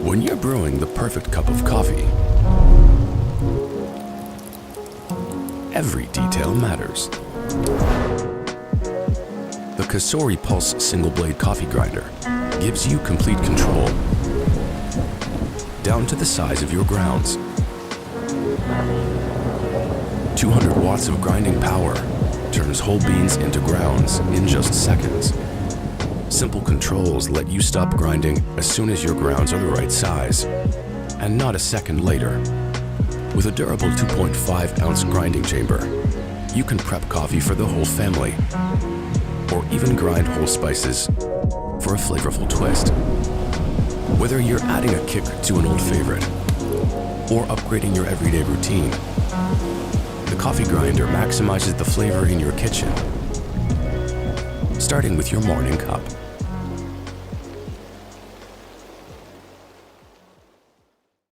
When you're brewing the perfect cup of coffee, every detail matters. The Cosori Pulse Single Blade Coffee Grinder gives you complete control, down to the size of your grounds. 200 watts of grinding power turns whole beans into grounds in just seconds. Simple controls let you stop grinding as soon as your grounds are the right size, and not a second later. With a durable 2.5-ounce grinding chamber, you can prep coffee for the whole family, or even grind whole spices for a flavorful twist. Whether you're adding a kick to an old favorite, or upgrading your everyday routine, the coffee grinder maximizes the flavor in your kitchen, starting with your morning cup.